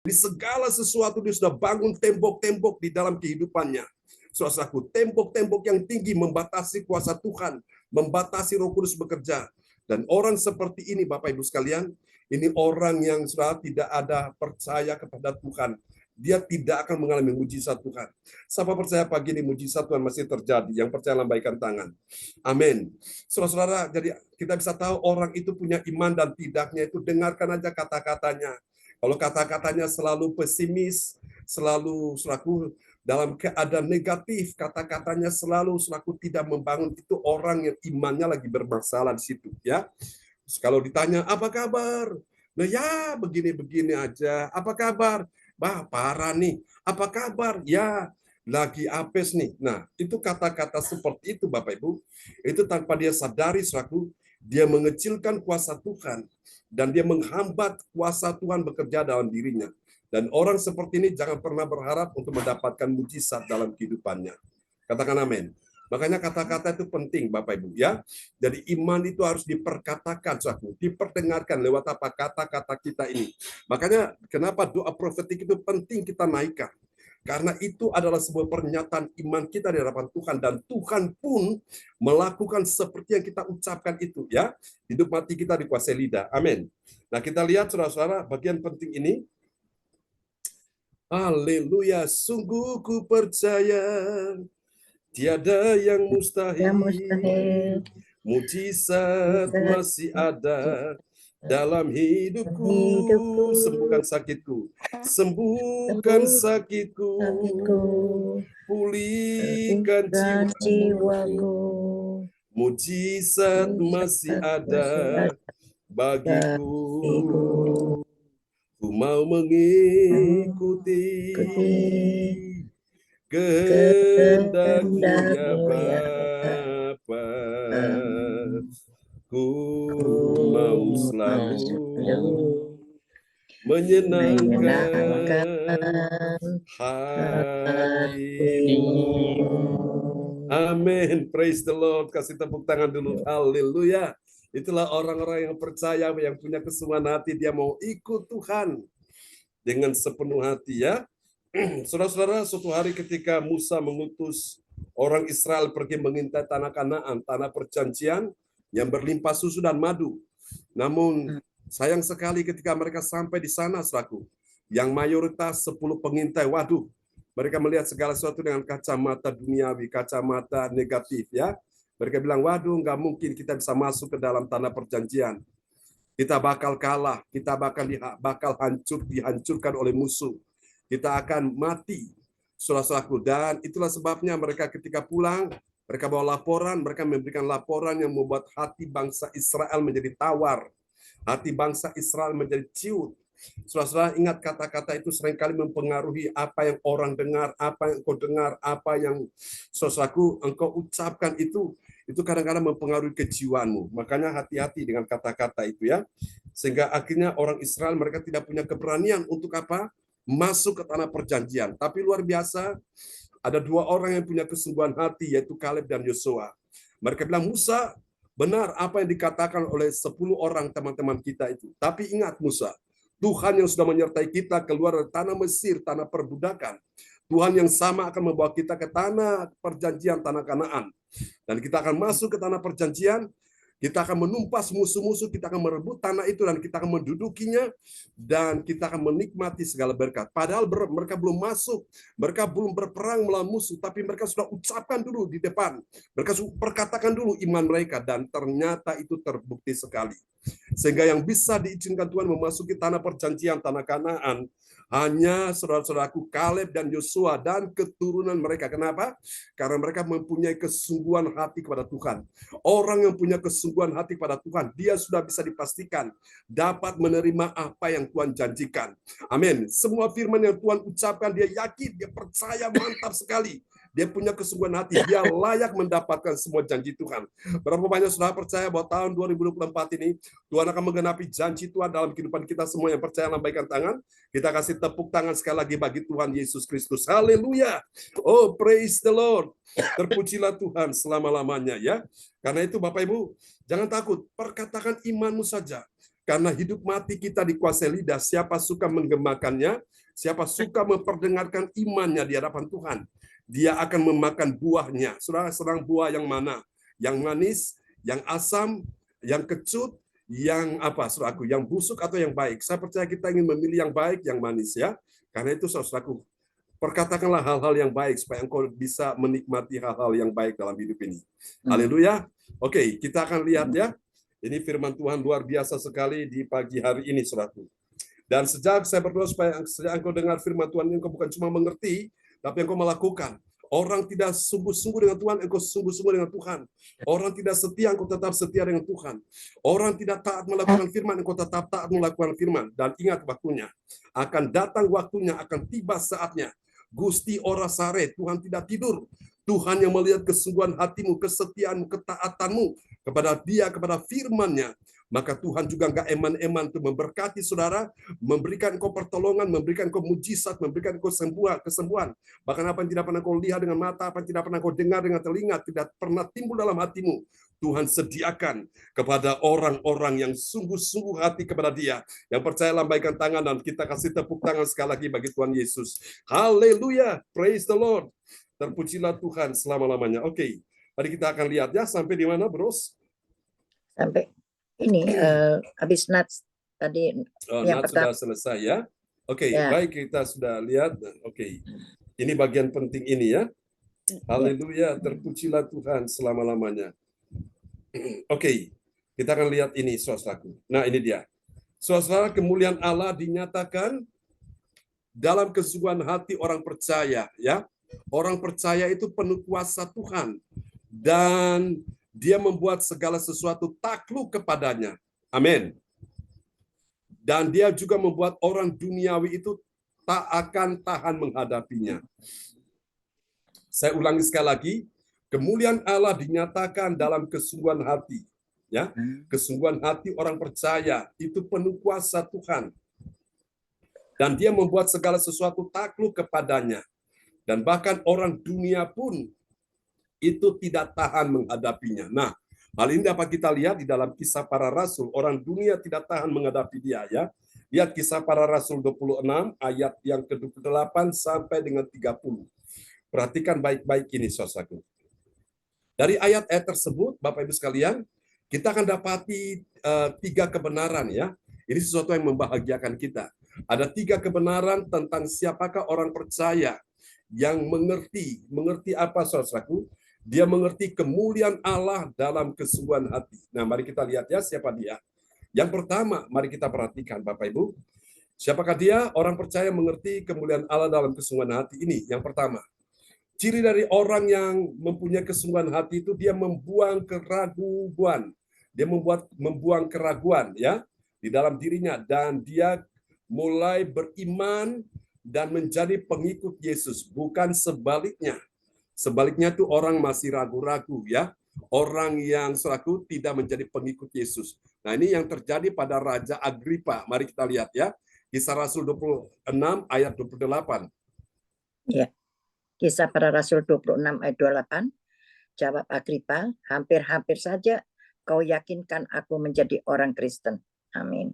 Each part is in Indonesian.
Di segala sesuatu dia sudah bangun tembok-tembok di dalam kehidupannya. Saudaraku, tembok-tembok yang tinggi membatasi kuasa Tuhan, membatasi Roh Kudus bekerja. Dan orang seperti ini, Bapak Ibu sekalian, ini orang yang sudah tidak ada percaya kepada Tuhan. Dia tidak akan mengalami mujizat Tuhan. Siapa percaya pagi ini mujizat Tuhan masih terjadi? Yang percaya lambaikan tangan. Amin. Saudara-saudara, jadi kita bisa tahu orang itu punya iman dan tidaknya itu dengarkan aja kata-katanya. Kalau kata-katanya selalu pesimis, selalu selaku dalam keadaan negatif, kata-katanya selalu selaku tidak membangun, itu orang yang imannya lagi bermasalah di situ, ya. Kalau ditanya apa kabar? Nah ya begini-begini aja. Apa kabar? Bah parah nih. Apa kabar? Ya lagi apes nih. Nah itu kata-kata seperti itu Bapak Ibu. Itu tanpa dia sadari selaku dia mengecilkan kuasa Tuhan dan dia menghambat kuasa Tuhan bekerja dalam dirinya. Dan orang seperti ini jangan pernah berharap untuk mendapatkan mujizat dalam kehidupannya. Katakan amin. Makanya kata-kata itu penting Bapak Ibu ya. Jadi iman itu harus diperkatakan, saudaraku, diperdengarkan lewat apa kata-kata kita ini. Makanya kenapa doa profetik itu penting kita naikkan. Karena itu adalah sebuah pernyataan iman kita di hadapan Tuhan dan Tuhan pun melakukan seperti yang kita ucapkan itu ya. Hidup mati kita dikuasai lidah. Amin. Nah, kita lihat saudara-saudara bagian penting ini. Haleluya, sungguh ku percaya tiada yang mustahil. Mujizat masih ada dalam hidupku. Sembuhkan sakitku. Sembuhkan sakitku. Pulihkan jiwaku. Mujizat masih ada bagiku. Ku mau mengikuti kehendakmu ya Bapa. Ku mau selalu menyenangkan hatimu. Amin. Praise the Lord. Kasih tepuk tangan dulu. Haleluya. Itulah orang-orang yang percaya, yang punya kesungguhan hati. Dia mau ikut Tuhan dengan sepenuh hati ya. Saudara-saudara, suatu hari ketika Musa mengutus orang Israel pergi mengintai tanah Kanaan, tanah perjanjian yang berlimpah susu dan madu. Namun sayang sekali ketika mereka sampai di sana, saudaraku, yang mayoritas 10 pengintai, waduh, mereka melihat segala sesuatu dengan kacamata duniawi, kacamata negatif ya. Mereka bilang, waduh, nggak mungkin kita bisa masuk ke dalam tanah perjanjian. Kita bakal kalah, kita bakal dihancurkan oleh musuh. Kita akan mati, saudara-saudaraku. Dan itulah sebabnya mereka ketika pulang, mereka bawa laporan, mereka memberikan laporan yang membuat hati bangsa Israel menjadi tawar. Hati bangsa Israel menjadi ciut. Saudara-saudara, ingat kata-kata itu seringkali mempengaruhi apa yang orang dengar, apa yang kau dengar, apa yang saudaraku engkau ucapkan itu kadang-kadang mempengaruhi kejiwaanmu. Makanya hati-hati dengan kata-kata itu ya. Sehingga akhirnya orang Israel mereka tidak punya keberanian untuk apa? Masuk ke tanah perjanjian. Tapi luar biasa, ada 2 orang yang punya kesungguhan hati, yaitu Kaleb dan Yosua. Mereka bilang, Musa, benar apa yang dikatakan oleh 10 orang teman-teman kita itu. Tapi ingat Musa, Tuhan yang sudah menyertai kita keluar dari tanah Mesir, tanah perbudakan. Tuhan yang sama akan membawa kita ke tanah perjanjian, tanah Kanaan. Dan kita akan masuk ke tanah perjanjian, kita akan menumpas musuh-musuh, kita akan merebut tanah itu dan kita akan mendudukinya dan kita akan menikmati segala berkat. Padahal mereka belum masuk, mereka belum berperang melawan musuh, tapi mereka sudah ucapkan dulu di depan. Mereka sudah perkatakan dulu iman mereka dan ternyata itu terbukti sekali. Sehingga yang bisa diizinkan Tuhan memasuki tanah perjanjian, tanah Kanaan, hanya saudara-saudaraku Kaleb dan Yosua dan keturunan mereka. Kenapa? Karena mereka mempunyai kesungguhan hati kepada Tuhan. Orang yang punya kesungguhan hati pada Tuhan, dia sudah bisa dipastikan dapat menerima apa yang Tuhan janjikan. Amin. Semua firman yang Tuhan ucapkan, dia yakin, dia percaya mantap sekali. Dia punya kesungguhan hati, dia layak mendapatkan semua janji Tuhan. Berapa banyak saudara percaya bahwa tahun 2024 ini Tuhan akan menggenapi janji Tuhan dalam kehidupan kita semua. Yang percaya lambaikan tangan. Kita kasih tepuk tangan sekali lagi bagi Tuhan Yesus Kristus. Haleluya. Oh, praise the Lord. Terpujilah Tuhan selama-lamanya ya. Karena itu Bapak Ibu, jangan takut, perkatakan imanmu saja. Karena hidup mati kita dikuasai lidah. Siapa suka menggemakannya, siapa suka memperdengarkan imannya di hadapan Tuhan, dia akan memakan buahnya. Saudara, sedang buah yang mana? Yang manis, yang asam, yang kecut, yang apa, saudaraku? Yang busuk atau yang baik? Saya percaya kita ingin memilih yang baik, yang manis ya. Karena itu, saudaraku, perkatakanlah hal-hal yang baik supaya engkau bisa menikmati hal-hal yang baik dalam hidup ini. Haleluya. Oke, kita akan lihat ya. Ini firman Tuhan luar biasa sekali di pagi hari ini, saudaraku. Dan sejak saya berdoa supaya sejak engkau dengar firman Tuhan ini, engkau bukan cuma mengerti, tapi engkau melakukan. Orang tidak sungguh-sungguh dengan Tuhan, engkau sungguh-sungguh dengan Tuhan. Orang tidak setia, engkau tetap setia dengan Tuhan. Orang tidak taat melakukan firman, engkau tetap taat melakukan firman. Dan ingat waktunya. Akan datang waktunya, akan tiba saatnya. Gusti ora sare, Tuhan tidak tidur. Tuhan yang melihat kesungguhan hatimu, kesetiaanmu, ketaatanmu kepada Dia, kepada firman-Nya. Maka Tuhan juga nggak eman-eman untuk memberkati saudara, memberikan kau pertolongan, memberikan kau mujizat, memberikan kau kesembuhan. Bahkan apa yang tidak pernah kau lihat dengan mata, apa yang tidak pernah kau dengar dengan telinga, tidak pernah timbul dalam hatimu. Tuhan sediakan kepada orang-orang yang sungguh-sungguh hati kepada Dia. Yang percaya lambaikan tangan dan kita kasih tepuk tangan sekali lagi bagi Tuhan Yesus. Haleluya, praise the Lord. Terpujilah Tuhan selama-lamanya. Oke, mari kita akan lihat ya sampai di mana, Bros? Sampai ini habis Nats tadi yang Nats sudah selesai ya. Oke, ya. Baik, kita sudah lihat. Oke. Ini bagian penting ini ya. Haleluya, terpujilah Tuhan selama-lamanya. Oke, kita akan lihat ini, saudaraku. Nah, ini dia. Saudara, kemuliaan Allah dinyatakan dalam kesungguhan hati orang percaya, ya. Orang percaya itu penuh kuasa Tuhan dan Dia membuat segala sesuatu takluk kepadanya. Amin. Dan Dia juga membuat orang duniawi itu tak akan tahan menghadapinya. Saya ulangi sekali lagi, kemuliaan Allah dinyatakan dalam kesungguhan hati, ya. Kesungguhan hati orang percaya itu penuh kuasa Tuhan. Dan Dia membuat segala sesuatu takluk kepadanya. Dan bahkan orang dunia pun itu tidak tahan menghadapinya. Nah, hal ini dapat kita lihat di dalam Kisah Para Rasul. Orang dunia tidak tahan menghadapi Dia, ya. Lihat Kisah Para Rasul 26 ayat yang ke-28 sampai dengan 30. Perhatikan baik-baik ini, saudaraku. Dari ayat-ayat tersebut, Bapak Ibu sekalian, kita akan dapati 3 kebenaran, ya. Ini sesuatu yang membahagiakan kita. Ada 3 kebenaran tentang siapakah orang percaya yang mengerti apa, saudaraku? Dia mengerti kemuliaan Allah dalam kesungguhan hati. Nah, mari kita lihat ya siapa dia. Yang pertama, mari kita perhatikan Bapak Ibu. Siapakah dia? Orang percaya mengerti kemuliaan Allah dalam kesungguhan hati ini. Yang pertama, ciri dari orang yang mempunyai kesungguhan hati itu dia membuang keraguan. Dia membuang keraguan ya di dalam dirinya dan dia mulai beriman dan menjadi pengikut Yesus, bukan sebaliknya. Sebaliknya tuh orang masih ragu-ragu ya. Orang yang selaku tidak menjadi pengikut Yesus. Nah, ini yang terjadi pada Raja Agripa. Mari kita lihat ya. Kisah Rasul 26 ayat 28. Ya. Kisah Para Rasul 26 ayat 28. Jawab Agripa, hampir-hampir saja kau yakinkan aku menjadi orang Kristen. Amin.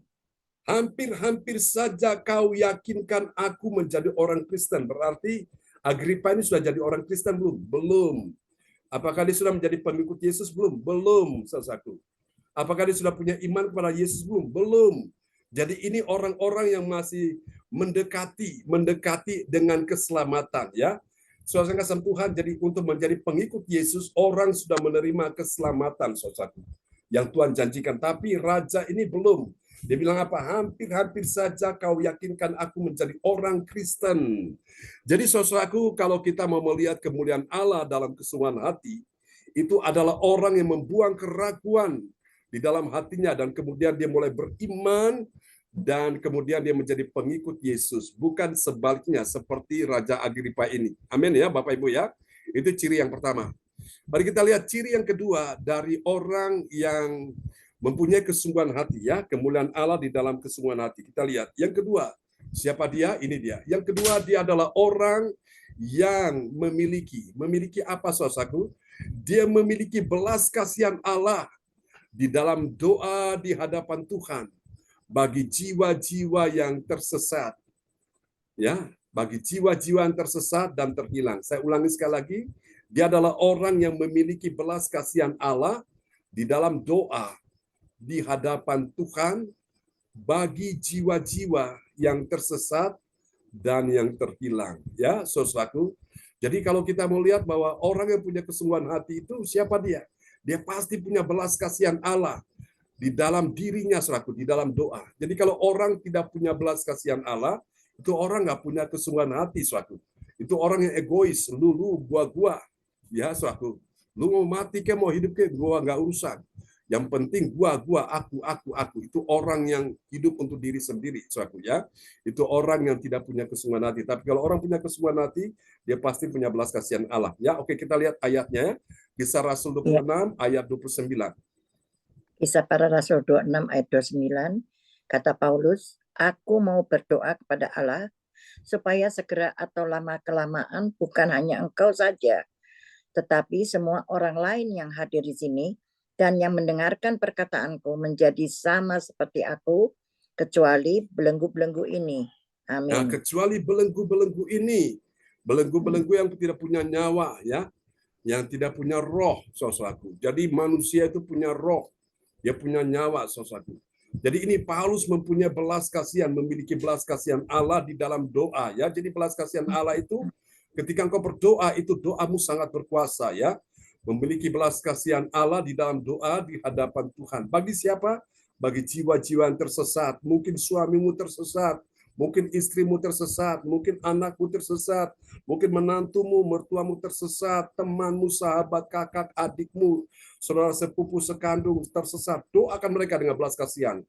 Hampir-hampir saja kau yakinkan aku menjadi orang Kristen. Berarti Agripa ini sudah jadi orang Kristen belum? Belum. Apakah dia sudah menjadi pengikut Yesus? Belum. Belum, saudaraku. Apakah dia sudah punya iman kepada Yesus? Belum. Belum. Jadi ini orang-orang yang masih mendekati dengan keselamatan, ya. Saudara kasih Tuhan, jadi untuk menjadi pengikut Yesus, orang sudah menerima keselamatan, saudaraku, yang Tuhan janjikan. Tapi raja ini belum. Dia bilang apa? Hampir-hampir saja kau yakinkan aku menjadi orang Kristen. Jadi saudaraku, kalau kita mau melihat kemuliaan Allah dalam kesungguhan hati, itu adalah orang yang membuang keraguan di dalam hatinya dan kemudian dia mulai beriman dan kemudian dia menjadi pengikut Yesus, bukan sebaliknya seperti Raja Agripa ini. Amin ya Bapak Ibu ya. Itu ciri yang pertama. Mari kita lihat ciri yang kedua dari orang yang mempunyai kesungguhan hati ya, kemuliaan Allah di dalam kesungguhan hati. Kita lihat. Yang kedua, siapa dia? Ini dia. Yang kedua, dia adalah orang yang memiliki apa, saudaraku? Dia memiliki belas kasihan Allah di dalam doa di hadapan Tuhan. bagi jiwa-jiwa yang tersesat. Ya, bagi jiwa-jiwa yang tersesat dan terhilang. Saya ulangi sekali lagi, dia adalah orang yang memiliki belas kasihan Allah di dalam doa di hadapan Tuhan bagi jiwa-jiwa yang tersesat dan yang terhilang. Ya, saudaraku. Jadi kalau kita mau lihat bahwa orang yang punya kesungguhan hati itu siapa dia? Dia pasti punya belas kasihan Allah di dalam dirinya, saudaraku, di dalam doa. Jadi kalau orang tidak punya belas kasihan Allah, itu orang nggak punya kesungguhan hati, saudaraku. Itu orang yang egois, lu, gua. Ya, saudaraku. Lu mau mati ke mau hidup ke, gua nggak urusan. Yang penting gua, aku. Itu orang yang hidup untuk diri sendiri, saudaraku ya. Itu orang yang tidak punya kesungguhan hati. Tapi kalau orang punya kesungguhan hati, dia pasti punya belas kasihan Allah. Ya, oke, kita lihat ayatnya. Kisah Rasul 26 ayat 29. Kisah Para Rasul 26 ayat 29, kata Paulus, aku mau berdoa kepada Allah supaya segera atau lama-kelamaan bukan hanya engkau saja, tetapi semua orang lain yang hadir di sini dan yang mendengarkan perkataanku menjadi sama seperti aku, kecuali belenggu-belenggu ini. Nah, Amin. kecuali belenggu-belenggu ini, belenggu-belenggu yang tidak punya nyawa, ya, yang tidak punya roh, saudaraku. Jadi manusia itu punya roh, dia punya nyawa, saudaraku. Jadi ini Paulus mempunyai belas kasihan, memiliki belas kasihan Allah di dalam doa, ya. Jadi belas kasihan Allah itu ketika engkau berdoa, itu doamu sangat berkuasa, ya. Memiliki belas kasihan Allah di dalam doa di hadapan Tuhan. Bagi siapa? Bagi jiwa-jiwa yang tersesat. Mungkin suamimu tersesat, mungkin istrimu tersesat, mungkin anakmu tersesat, mungkin menantumu, mertuamu tersesat, temanmu, sahabat, kakak, adikmu, saudara sepupu sekandung tersesat. Doakan mereka dengan belas kasihan.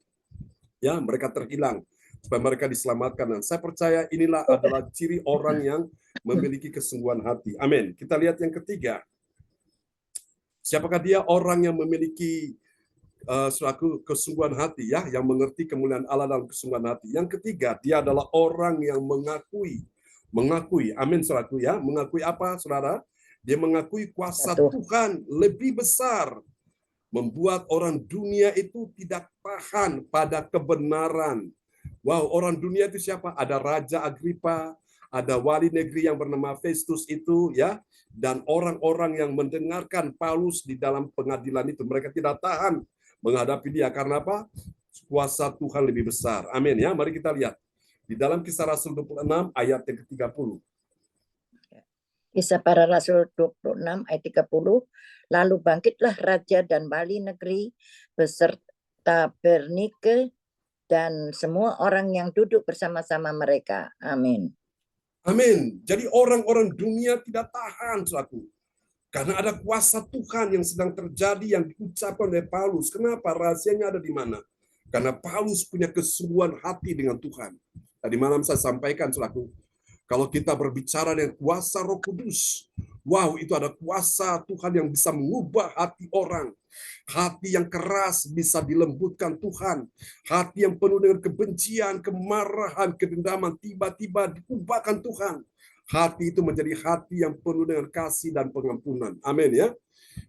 Ya, mereka terhilang supaya mereka diselamatkan. Dan saya percaya inilah adalah ciri orang yang memiliki kesungguhan hati. Amin. Kita lihat yang ketiga. Siapakah dia? Orang yang memiliki suatu kesungguhan hati, ya, yang mengerti kemuliaan Allah dalam kesungguhan hati. Yang ketiga, dia adalah orang yang mengakui. Amin, saudaraku, ya. Mengakui apa, saudara? Dia mengakui kuasa Tuhan lebih besar, membuat orang dunia itu tidak tahan pada kebenaran. Wow, orang dunia itu siapa? Ada Raja Agripa, ada wali negeri yang bernama Festus itu, ya, dan orang-orang yang mendengarkan Paulus di dalam pengadilan itu, mereka tidak tahan menghadapi dia. Karena apa? Kuasa Tuhan lebih besar. Amin, ya. Mari kita lihat di dalam Kisah Rasul 26 ayat yang ke-30. Kisah Para Rasul 26 ayat 30, lalu bangkitlah raja dan wali negeri beserta Bernike dan semua orang yang duduk bersama-sama mereka. Amin. Amin. Jadi orang-orang dunia tidak tahan, saudaraku. Karena ada kuasa Tuhan yang sedang terjadi yang diucapkan oleh Paulus. Kenapa? Rahasianya ada di mana? Karena Paulus punya kesungguhan hati dengan Tuhan. Tadi malam saya sampaikan, saudaraku, kalau kita berbicara dengan kuasa Roh Kudus, wow, itu ada kuasa Tuhan yang bisa mengubah hati orang. Hati yang keras bisa dilembutkan Tuhan. Hati yang penuh dengan kebencian, kemarahan, kedendaman, tiba-tiba diubahkan Tuhan. Hati itu menjadi hati yang penuh dengan kasih dan pengampunan. Amin, ya.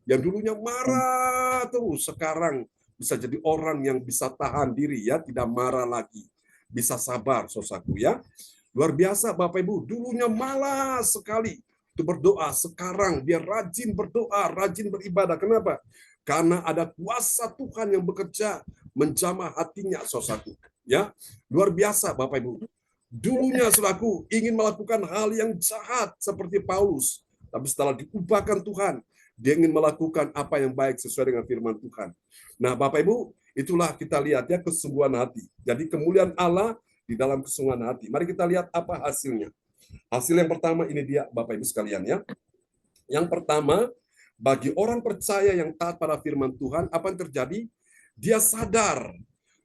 Yang dulunya marah terus, sekarang bisa jadi orang yang bisa tahan diri, ya, tidak marah lagi. Bisa sabar, saudaraku, ya. Luar biasa, Bapak Ibu. Dulunya malas sekali itu berdoa, sekarang dia rajin berdoa, rajin beribadah. Kenapa? Karena ada kuasa Tuhan yang bekerja menjamah hatinya, saudaraku. Ya, luar biasa, Bapak Ibu. Dulunya, saudaraku, ingin melakukan hal yang jahat seperti Paulus, tapi setelah diubahkan Tuhan, dia ingin melakukan apa yang baik sesuai dengan firman Tuhan. Nah, Bapak Ibu, itulah kita lihat, ya, kesungguhan hati. Jadi kemuliaan Allah di dalam kesungguhan hati. Mari kita lihat apa hasilnya. Hasil yang pertama ini dia, Bapak Ibu sekalian, ya. Yang pertama, bagi orang percaya yang taat pada firman Tuhan, apa yang terjadi? Dia sadar.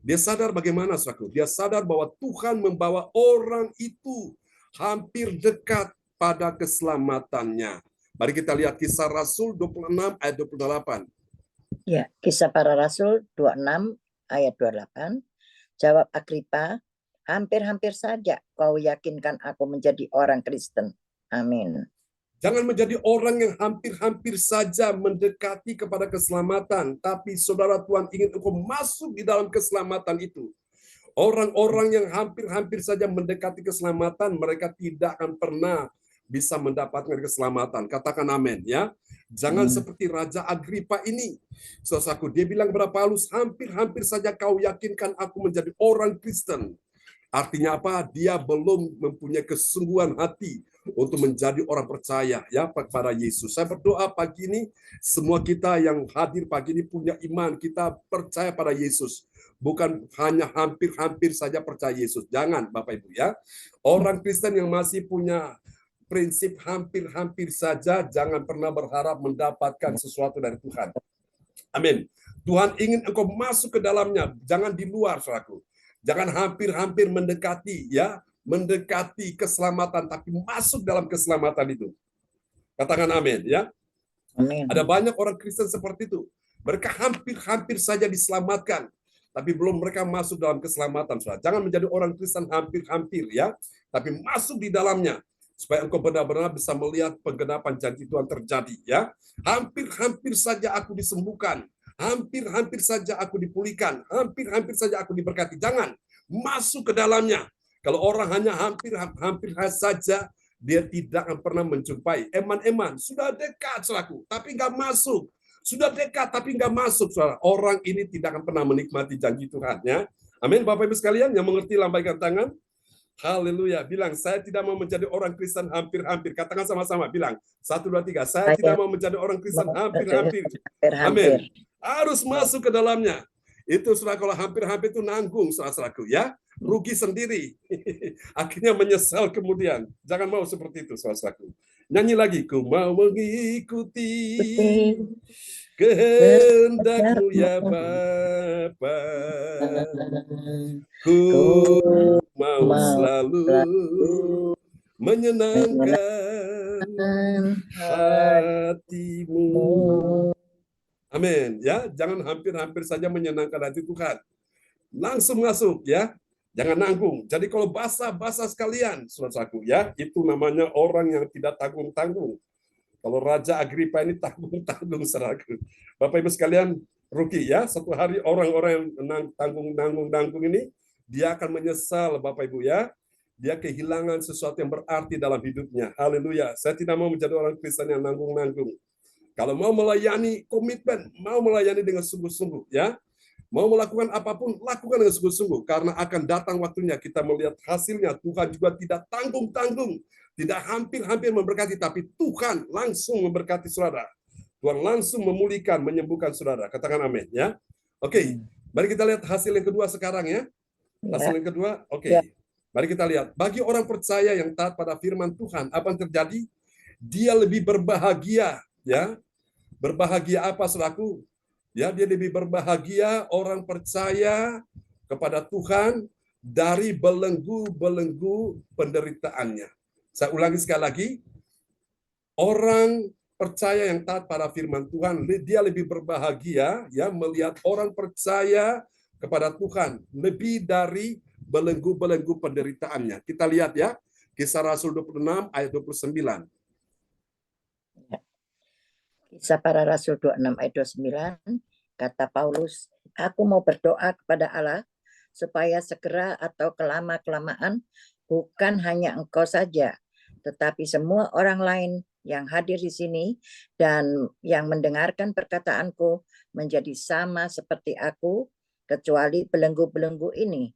Dia sadar bagaimana, saudaraku? Dia sadar bahwa Tuhan membawa orang itu hampir dekat pada keselamatannya. Mari kita lihat Kisah Rasul 26 ayat 28. Ya, Kisah Para Rasul 26 ayat 28. Jawab Agripa, hampir-hampir saja kau yakinkan aku menjadi orang Kristen. Amin. Jangan menjadi orang yang hampir-hampir saja mendekati kepada keselamatan, tapi saudara, Tuhan ingin engkau masuk di dalam keselamatan itu. Orang-orang yang hampir-hampir saja mendekati keselamatan, mereka tidak akan pernah bisa mendapatkan keselamatan. Katakan amin ya. Jangan seperti Raja Agripa ini. Saudaraku, dia bilang kepada Paulus, hampir-hampir saja kau yakinkan aku menjadi orang Kristen. Artinya apa? Dia belum mempunyai kesungguhan hati untuk menjadi orang percaya ya kepada Yesus. Saya berdoa pagi ini semua kita yang hadir pagi ini punya iman, kita percaya pada Yesus. Bukan hanya hampir-hampir saja percaya Yesus. Jangan Bapak Ibu ya. Orang Kristen yang masih punya prinsip hampir-hampir saja, jangan pernah berharap mendapatkan sesuatu dari Tuhan. Amin. Tuhan ingin engkau masuk ke dalamnya, jangan di luar, saudaraku. Jangan hampir-hampir mendekati ya, mendekati keselamatan tapi masuk dalam keselamatan itu. Katakan amin ya. Amin. Ada banyak orang Kristen seperti itu. Mereka hampir-hampir saja diselamatkan, tapi belum mereka masuk dalam keselamatan. Saudara. Jangan menjadi orang Kristen hampir-hampir ya, tapi masuk di dalamnya supaya engkau benar-benar bisa melihat penggenapan janji Tuhan terjadi ya. Hampir-hampir saja aku disembuhkan. Hampir-hampir saja aku dipulihkan, hampir-hampir saja aku diberkati. Jangan masuk ke dalamnya. Kalau orang hanya hampir saja, dia tidak akan pernah menjumpai. Eman-eman, sudah dekat selaku, tapi nggak masuk. Sudah dekat, tapi nggak masuk. Saudara. Orang ini tidak akan pernah menikmati janji Tuhan. Ya. Amin, Bapak Ibu sekalian yang mengerti lambaikan tangan. Haleluya. Bilang, saya tidak mau menjadi orang Kristen hampir-hampir. Katakan sama-sama. Bilang, 1, 2, 3. Saya tidak mau menjadi orang Kristen hampir-hampir. Amin. Harus masuk ke dalamnya. Itu saudara kalau hampir-hampir itu nanggung saudaraku ya. Rugi sendiri. Akhirnya menyesal kemudian. Jangan mau seperti itu saudaraku. Nyanyi lagi. Ku mau mengikuti kehendak-Mu ya Bapa. Ku mau selalu menyenangkan hati-Mu. Amin. Ya, jangan hampir-hampir saja menyenangkan hati Tuhan. Langsung masuk ya. Jangan nanggung. Jadi kalau basah-basah sekalian, saudaraku ya, itu namanya orang yang tidak tanggung-tanggung. Kalau Raja Agripa ini tanggung-tanggung, saudaraku. Bapak Ibu sekalian, rugi ya. Satu hari orang-orang yang tanggung-tanggung ini, dia akan menyesal, Bapak Ibu ya. Dia kehilangan sesuatu yang berarti dalam hidupnya. Haleluya. Saya tidak mau menjadi orang Kristen yang nanggung-nanggung. Kalau mau melayani, komitmen, mau melayani dengan sungguh-sungguh, ya, mau melakukan apapun, lakukan dengan sungguh-sungguh, karena akan datang waktunya kita melihat hasilnya. Tuhan juga tidak tanggung-tanggung, tidak hampir-hampir memberkati, tapi Tuhan langsung memberkati saudara. Tuhan langsung memulihkan, menyembuhkan saudara. Katakan amin, ya. Oke, mari kita lihat hasil yang kedua sekarang ya. Hasil yang kedua, oke. Mari kita lihat. Bagi orang percaya yang taat pada firman Tuhan, apa yang terjadi? Dia lebih berbahagia. Ya, berbahagia apa saudaraku? Ya, dia lebih berbahagia orang percaya kepada Tuhan dari belenggu-belenggu penderitaannya. Saya ulangi sekali lagi, orang percaya yang taat pada firman Tuhan, dia lebih berbahagia ya melihat orang percaya kepada Tuhan lebih dari belenggu-belenggu penderitaannya. Kita lihat ya, Kisah Rasul 26 ayat 29. Kisah Para Rasul 26 ayat 29, kata Paulus, aku mau berdoa kepada Allah supaya segera atau kelama-kelamaan bukan hanya engkau saja, tetapi semua orang lain yang hadir di sini dan yang mendengarkan perkataanku menjadi sama seperti aku, kecuali belenggu-belenggu ini.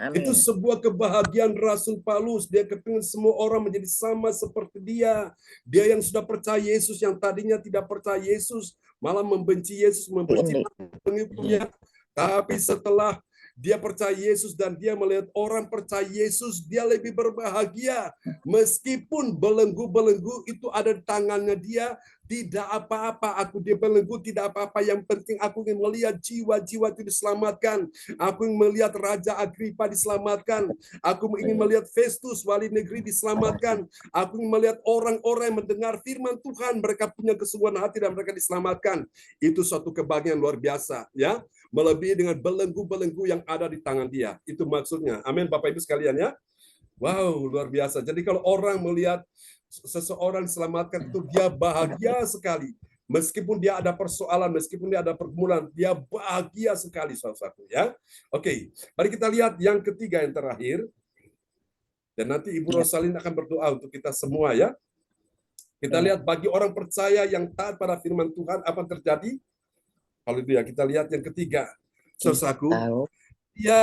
Amin. Itu sebuah kebahagiaan Rasul Paulus. Dia kepingin semua orang menjadi sama seperti dia. Dia yang sudah percaya Yesus, yang tadinya tidak percaya Yesus, malah membenci Yesus, membenci pengikutnya. Tapi setelah dia percaya Yesus dan dia melihat orang percaya Yesus, dia lebih berbahagia. Meskipun belenggu-belenggu itu ada di tangannya dia, tidak apa-apa, aku dibelenggu, tidak apa-apa. Yang penting aku ingin melihat jiwa-jiwa itu diselamatkan. Aku ingin melihat Raja Agripa diselamatkan. Aku ingin melihat Festus, wali negeri diselamatkan. Aku ingin melihat orang-orang yang mendengar firman Tuhan, mereka punya kesungguhan hati dan mereka diselamatkan. Itu suatu kebahagiaan luar biasa, ya. Melebihi dengan belenggu-belenggu yang ada di tangan dia. Itu maksudnya. Amin, Bapak Ibu sekalian ya. Wow, luar biasa. Jadi kalau orang melihat seseorang diselamatkan itu dia bahagia sekali. meskipun dia ada persoalan, meskipun dia ada pergumulan, dia bahagia sekali, saudaraku ya. Oke, mari kita lihat yang ketiga yang terakhir. Dan nanti Ibu Ya. Rosalin akan berdoa untuk kita semua ya. Kita Ya. lihat bagi orang percaya yang taat pada firman Tuhan apa yang terjadi? Haleluya. Kita lihat yang ketiga. Saudaraku, Tahu. dia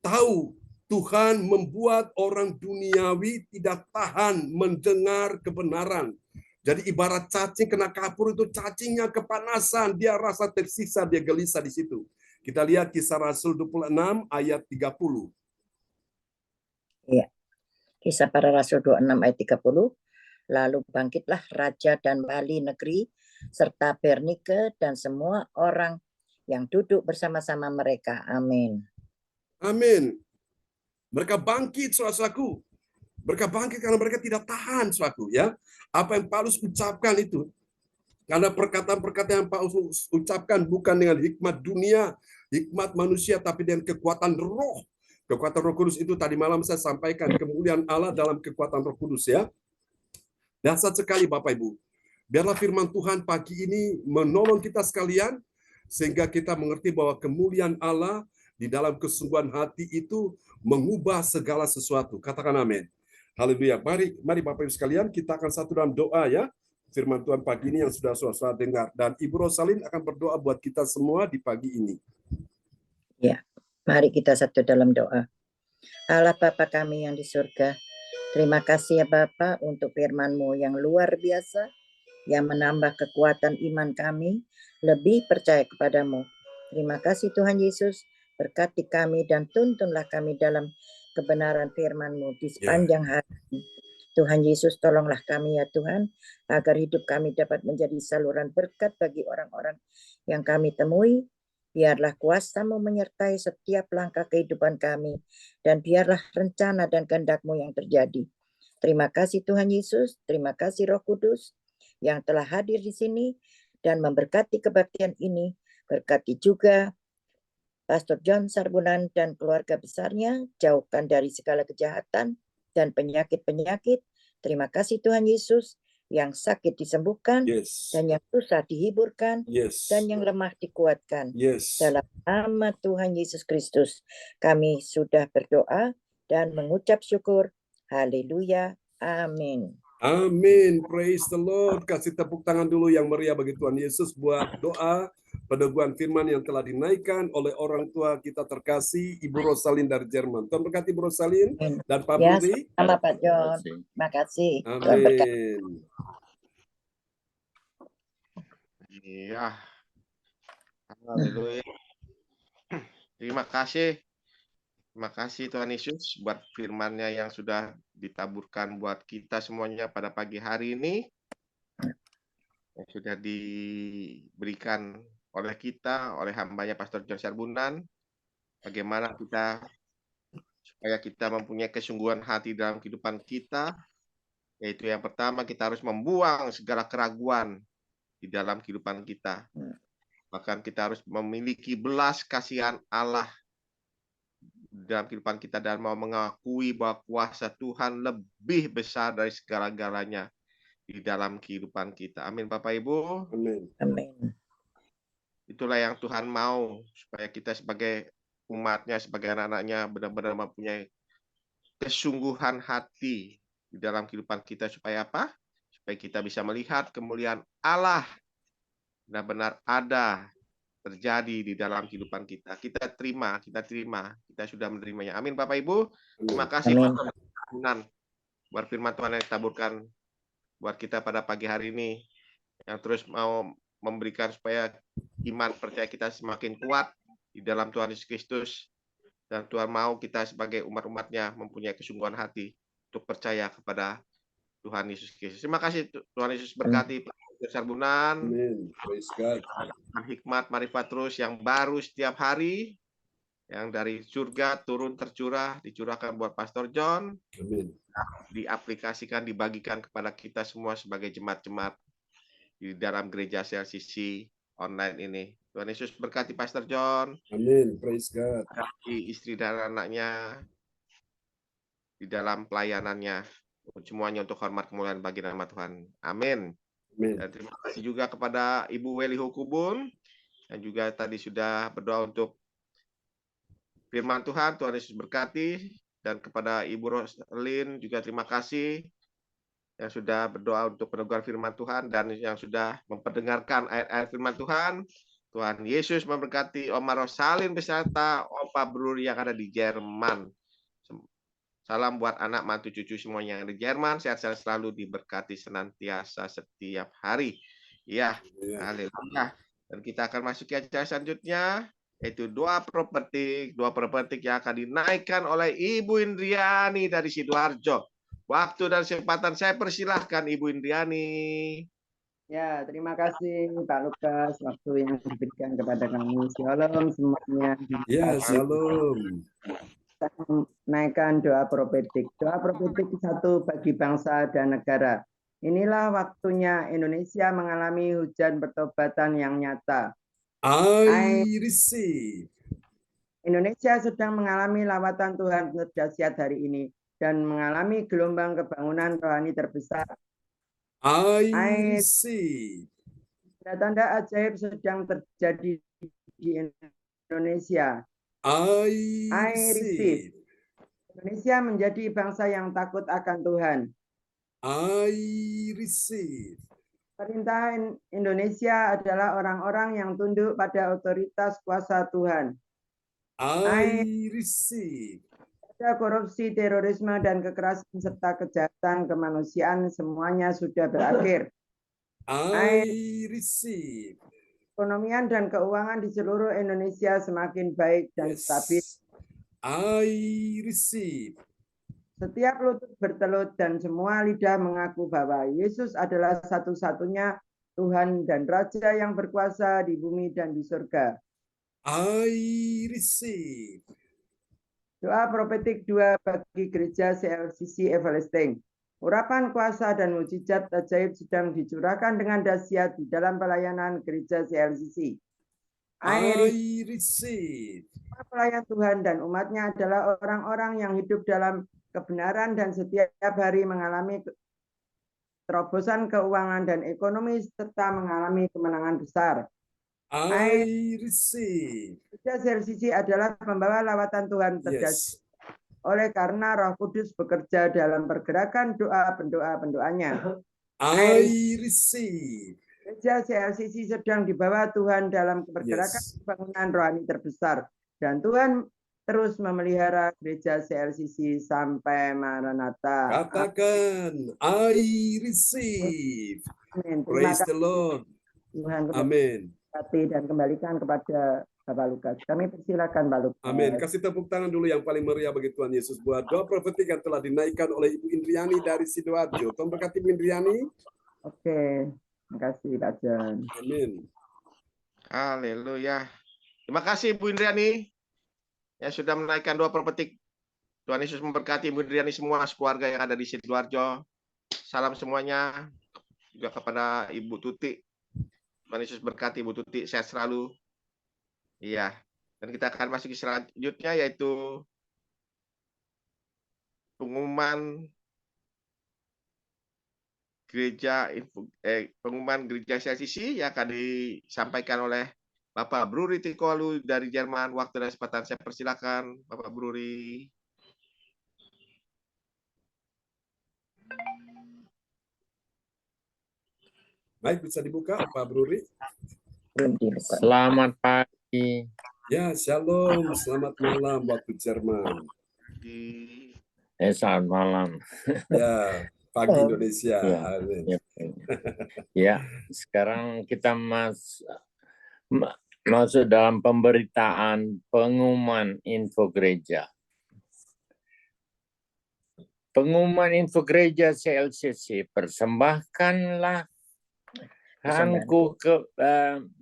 tahu Tuhan membuat orang duniawi tidak tahan mendengar kebenaran. Jadi ibarat cacing kena kapur itu cacingnya kepanasan, dia rasa tersiksa, dia gelisah di situ. Kita lihat Kisah Rasul 26 ayat 30. Ya. Kisah Para Rasul 26 ayat 30. Lalu bangkitlah raja dan wali negeri serta Bernike dan semua orang yang duduk bersama-sama mereka. Amin. Amin. Mereka bangkit, saudaraku. Mereka bangkit karena mereka tidak tahan, saudaraku ya. Apa yang Paulus ucapkan itu, karena perkataan-perkataan yang Paulus ucapkan bukan dengan hikmat dunia, hikmat manusia, tapi dengan kekuatan roh. Kekuatan Roh Kudus itu tadi malam saya sampaikan, kemuliaan Allah dalam kekuatan Roh Kudus ya. Dahsyat sekali Bapak Ibu. Biarlah firman Tuhan pagi ini menolong kita sekalian, sehingga kita mengerti bahwa kemuliaan Allah di dalam kesungguhan hati itu mengubah segala sesuatu. Katakan amin. Haleluya. Mari Bapak Ibu sekalian, kita akan satu dalam doa ya. Firman Tuhan pagi ini yang sudah saudara dengar. Dan Ibu Rosalin akan berdoa buat kita semua di pagi ini. Ya, mari kita satu dalam doa. Allah Bapa kami yang di surga, terima kasih ya Bapa untuk firman-Mu yang luar biasa, yang menambah kekuatan iman kami, lebih percaya kepadamu. Terima kasih Tuhan Yesus, berkati kami dan tuntunlah kami dalam kebenaran firman-Mu di sepanjang hari. Tuhan Yesus, tolonglah kami ya Tuhan, agar hidup kami dapat menjadi saluran berkat bagi orang-orang yang kami temui. Biarlah kuasa-Mu menyertai setiap langkah kehidupan kami, dan biarlah rencana dan kehendak-Mu yang terjadi. Terima kasih Tuhan Yesus, terima kasih Roh Kudus yang telah hadir di sini dan memberkati kebaktian ini. Berkati juga Pastor John Sarbunan dan keluarga besarnya, jauhkan dari segala kejahatan dan penyakit-penyakit. Terima kasih Tuhan Yesus, yang sakit disembuhkan, dan yang susah dihiburkan, dan yang lemah dikuatkan. Dalam nama Tuhan Yesus Kristus, kami sudah berdoa dan mengucap syukur. Haleluya. Amin. Amin. Praise the Lord. Kasih tepuk tangan dulu yang meriah bagi Tuhan Yesus buat doa peneguhan firman yang telah dinaikkan oleh orang tua kita terkasih, Ibu Rosalin dari Jerman. Tuhan berkati Ibu Rosalin dan Pak Budi. Sama Pak John. Terima kasih. Amin. Iya. Haleluya. Terima kasih. Terima kasih Tuhan Yesus buat firman-Nya yang sudah ditaburkan buat kita semuanya pada pagi hari ini. Yang sudah diberikan oleh kita, oleh hamba-Nya Pastor John Sarbunan. Bagaimana supaya kita mempunyai kesungguhan hati dalam kehidupan kita. Yaitu yang pertama, kita harus membuang segala keraguan di dalam kehidupan kita. Bahkan kita harus memiliki belas kasihan Allah dalam kehidupan kita dan mau mengakui bahwa kuasa Tuhan lebih besar dari segala-galanya di dalam kehidupan kita. Amin Bapak Ibu. Amin. Amin. Itulah yang Tuhan mau, supaya kita sebagai umatnya, sebagai anak-anaknya benar-benar mempunyai kesungguhan hati di dalam kehidupan kita. Supaya apa? Supaya kita bisa melihat kemuliaan Allah benar-benar ada, terjadi di dalam kehidupan kita. Kita sudah menerimanya. Amin Bapak Ibu. Terima kasih Pastor Bunan buat firman Tuhan yang ditaburkan buat kita pada pagi hari ini, yang terus mau memberikan supaya iman percaya kita semakin kuat di dalam Tuhan Yesus Kristus, dan Tuhan mau kita sebagai umat-umatnya mempunyai kesungguhan hati untuk percaya kepada Tuhan Yesus Kristus. Terima kasih Tuhan Yesus berkati Pastor Sarbunan. Amin. Praise God. Hikmat marifat terus yang baru setiap hari, yang dari surga turun tercurah, dicurahkan buat Pastor John. Amin. Diaplikasikan, dibagikan kepada kita semua sebagai jemaat-jemaat di dalam gereja CLCC online ini. Tuhan Yesus berkati Pastor John. Amin. Praise God. Berkati istri dan anaknya di dalam pelayanannya. Semuanya untuk hormat kemuliaan bagi nama Tuhan. Amin. Amin. Dan terima kasih juga kepada Ibu Weliho Kubun yang juga tadi sudah berdoa untuk firman Tuhan. Tuhan Yesus berkati. Dan kepada Ibu Roslin juga terima kasih yang sudah berdoa untuk peneguhan firman Tuhan dan yang sudah memperdengarkan ayat-ayat firman Tuhan. Tuhan Yesus memberkati Oma Rosalin beserta Opa Bruri yang ada di Jerman. Salam buat anak, mantu, cucu semuanya yang ada di Jerman. Sehat-sehat selalu, diberkati senantiasa setiap hari. Ya, haleluya. Dan kita akan masuk ke acara selanjutnya, yaitu doa prophetik. Doa prophetik yang akan dinaikkan oleh Ibu Indriani dari Sidoarjo. Waktu dan kesempatan saya persilahkan Ibu Indriani. Ya, terima kasih Pak Lukas waktu yang diberikan kepada kami. Shalom semuanya. Ya, shalom. Kita menaikkan doa prophetik. Doa prophetik satu bagi bangsa dan negara. Inilah waktunya Indonesia mengalami hujan pertobatan yang nyata. I receive. Indonesia sedang mengalami lawatan Tuhan terdahsyat hari ini dan mengalami gelombang kebangunan rohani terbesar. I receive. Tanda-tanda ajaib sedang terjadi di Indonesia. I receive. receive. Indonesia menjadi bangsa yang takut akan Tuhan. I receive. Pemerintah Indonesia adalah orang-orang yang tunduk pada otoritas kuasa Tuhan. I receive. Ada korupsi, terorisme, dan kekerasan serta kejahatan kemanusiaan semuanya sudah berakhir. I receive. Perekonomian dan keuangan di seluruh Indonesia semakin baik dan stabil. I receive. Setiap lutut bertelut dan semua lidah mengaku bahwa Yesus adalah satu-satunya Tuhan dan Raja yang berkuasa di bumi dan di surga. I receive. Doa prophetik 2 bagi gereja CLCC Everlasting. Urapan kuasa dan mujizat ajaib sedang dicurahkan dengan dahsyat di dalam pelayanan gereja CLCC. I receive. Pelayan Tuhan dan umatnya adalah orang-orang yang hidup dalam kebenaran dan setiap hari mengalami terobosan keuangan dan ekonomi serta mengalami kemenangan besar. I receive. Gereja CLCC adalah pembawa lawatan Tuhan terdahsyat. Oleh karena Roh Kudus bekerja dalam pergerakan doa pendoa-pendoanya. I receive. Gereja CLCC sedang dibawa Tuhan dalam pergerakan bangunan rohani terbesar. Dan Tuhan terus memelihara gereja CLCC sampai Maranatha. Katakan, I receive. Amin. Praise the Lord. Tuhan Amin. dan kembalikan kepada Bapak Lukas. Kami persilakan Pak Lukas. Amin. Kasih tepuk tangan dulu yang paling meriah bagi Tuhan Yesus buat doa prophetik yang telah dinaikkan oleh Ibu Indriani dari Sidoarjo. Tuhan berkati Ibu Indriani. Oke. Terima kasih Pak John. Amin. Haleluya. Terima kasih Ibu Indriani yang sudah menaikkan doa prophetik. Tuhan Yesus memberkati Ibu Indriani semua keluarga yang ada di Sidoarjo. Salam semuanya. Juga kepada Ibu Tuti. Tuhan Yesus berkati Ibu Tuti, sehat selalu. Iya. Dan kita akan masuk ke selanjutnya yaitu pengumuman gereja CLCC yang akan disampaikan oleh Bapak Bruri Tikolu dari Jerman. Waktu dan kesempatan saya persilakan Bapak Bruri. Baik, bisa dibuka Pak Bruri. Selamat pagi. Ya, shalom. Selamat malam waktu Jerman. Selamat malam. Ya, pagi Indonesia. Ya, Amin. ya, sekarang kita masuk dalam pemberitaan pengumuman info gereja. Pengumuman info gereja CLCC, persembahkanlah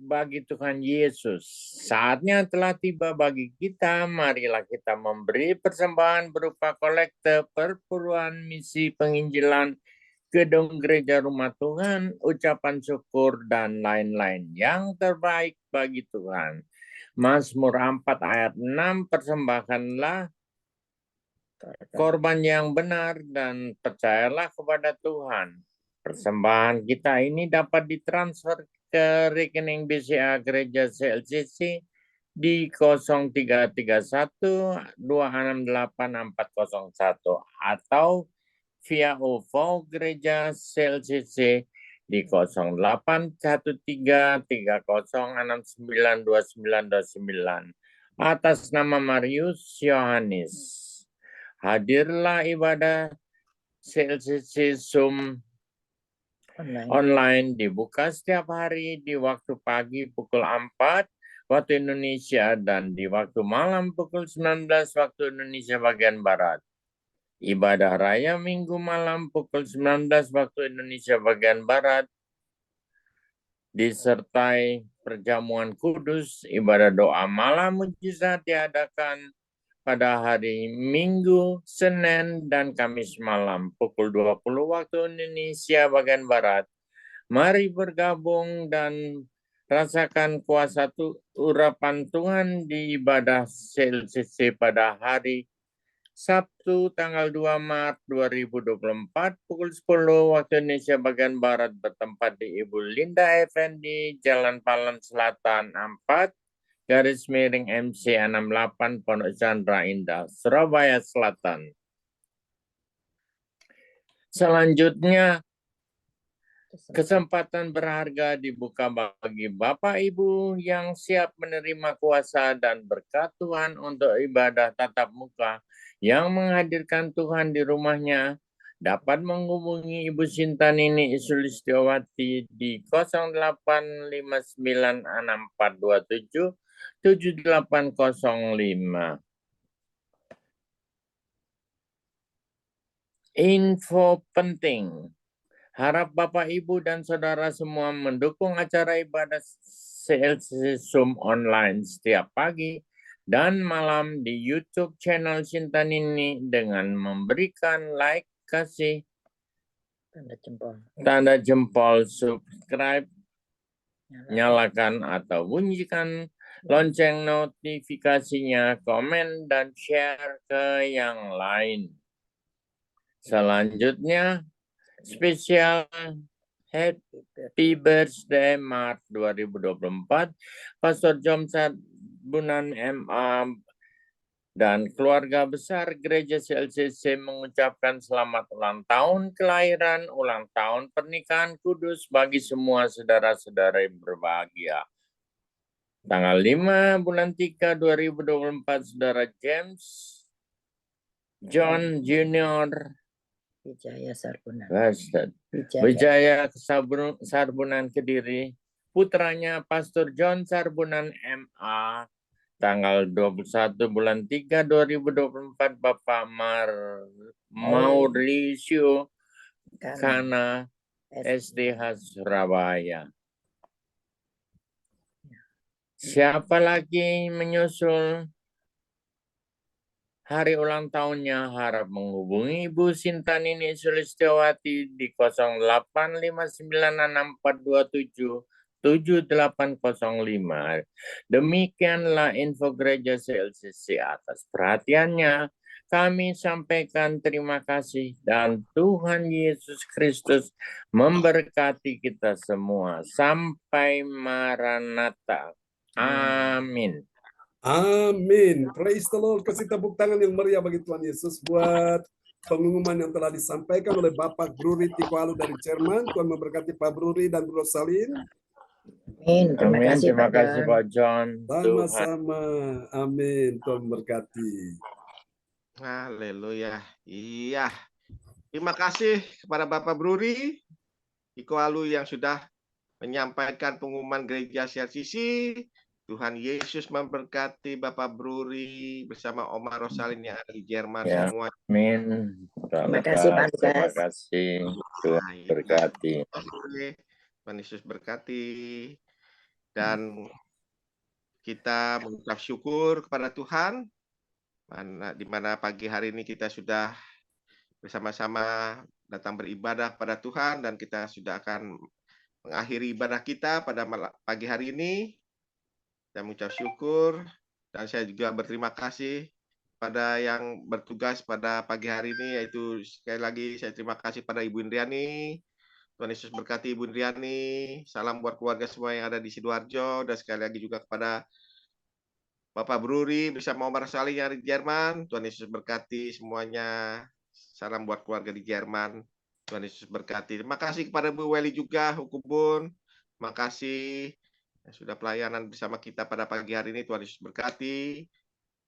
bagi Tuhan Yesus. Saatnya telah tiba bagi kita. Marilah kita memberi persembahan berupa kolekte, perpuluhan misi penginjilan, gedung gereja rumah Tuhan, ucapan syukur, dan lain-lain yang terbaik bagi Tuhan. Mazmur 4 ayat 6, persembahkanlah korban yang benar dan percayalah kepada Tuhan. Persembahan kita ini dapat ditransfer ke rekening BCA Gereja CLCC di 0331 268 401 atau via OVO Gereja CLCC di 0813 3069 2929 atas nama Marius Yohanes. Hadirlah ibadah CLCC Zoom online dibuka setiap hari di waktu pagi pukul 4 waktu Indonesia dan di waktu malam pukul 19 waktu Indonesia bagian Barat. Ibadah raya Minggu malam pukul 19 waktu Indonesia bagian Barat disertai perjamuan kudus, ibadah doa malam mujizat diadakan pada hari Minggu, Senin, dan Kamis malam pukul 20 waktu Indonesia bagian Barat. Mari bergabung dan rasakan kuasa urapan Tuhan di ibadah CLCC pada hari Sabtu tanggal 2 Maret 2024 pukul 10 waktu Indonesia bagian Barat bertempat di Ibu Linda Effendi, Jalan Palan Selatan 4, garis miring MC 68 Pondok Chandra Indah, Surabaya Selatan. Selanjutnya, kesempatan berharga dibuka bagi Bapak Ibu yang siap menerima kuasa dan berkat Tuhan untuk ibadah tatap muka yang menghadirkan Tuhan di rumahnya dapat menghubungi Ibu Sintanini Sulistiowati di 08596427 7805. Info penting. Harap Bapak, Ibu, dan Saudara semua mendukung acara ibadah CLCC Zoom online setiap pagi dan malam di YouTube channel Sintanini dengan memberikan like, kasih, tanda jempol, subscribe, nyalakan atau bunyikan lonceng notifikasinya, komen, dan share ke yang lain. Selanjutnya, spesial Happy Birthday Maret 2024, Pastor John Sarbunan MA dan keluarga besar Gereja CLCC mengucapkan selamat ulang tahun kelahiran, ulang tahun pernikahan kudus bagi semua saudara-saudara yang berbahagia. Tanggal 5 bulan 3 2024, Saudara James John Junior Wijaya Sarbunan. Wijaya Sarbunan Kediri, putranya Pastor John Sarbunan MA, tanggal 21 bulan 3 2024, Bapak Mauricio Kana SDH Surabaya. Siapa lagi menyusul hari ulang tahunnya, harap menghubungi Ibu Sintanini Sulistiowati di 085964277805. Demikianlah info Gereja CLCC. Atas perhatiannya, kami sampaikan terima kasih dan Tuhan Yesus Kristus memberkati kita semua. Sampai Maranatha. Amin. Amin. Praise the Lord. Kasih tepuk tangan yang meriah bagi Tuhan Yesus buat pengumuman yang telah disampaikan oleh Bapak Bruri Tikualu dari Jerman. Tuhan memberkati Pak Bruri dan Bu Rosalin. Amin. Terima Amin. kasih, Terima Pak kasih John. Pak John. Tuhan. Sama-sama. Amin. Tuhan memberkati. Haleluya. Iya. Terima kasih kepada Bapak Bruri Tikualu yang sudah menyampaikan pengumuman Gereja CLCC. Tuhan Yesus memberkati Bapak Bruri bersama Oma Rosalin yang ada di Jerman Ya, semua. amin. Terima kasih, Pak Terima Lukas. kasih. Tuhan berkati. Tuhan Yesus berkati. Dan kita mengucap syukur kepada Tuhan di mana pagi hari ini kita sudah bersama-sama datang beribadah pada Tuhan dan kita sudah akan mengakhiri ibadah kita pada pagi hari ini. Saya mengucap syukur dan saya juga berterima kasih pada yang bertugas pada pagi hari ini, yaitu sekali lagi saya terima kasih pada Ibu Indriani, Tuhan Yesus berkati Ibu Indriani. Salam buat keluarga semua yang ada di Sidoarjo. Dan sekali lagi juga kepada Bapak Bruri bersama Omar Salih yang ada di Jerman. Tuhan Yesus berkati semuanya. Salam buat keluarga di Jerman. Tuhan Yesus berkati. Terima kasih kepada Bu Weli juga, Hukubun. Terima kasih yang sudah pelayanan bersama kita pada pagi hari ini. Tuhan Yesus berkati.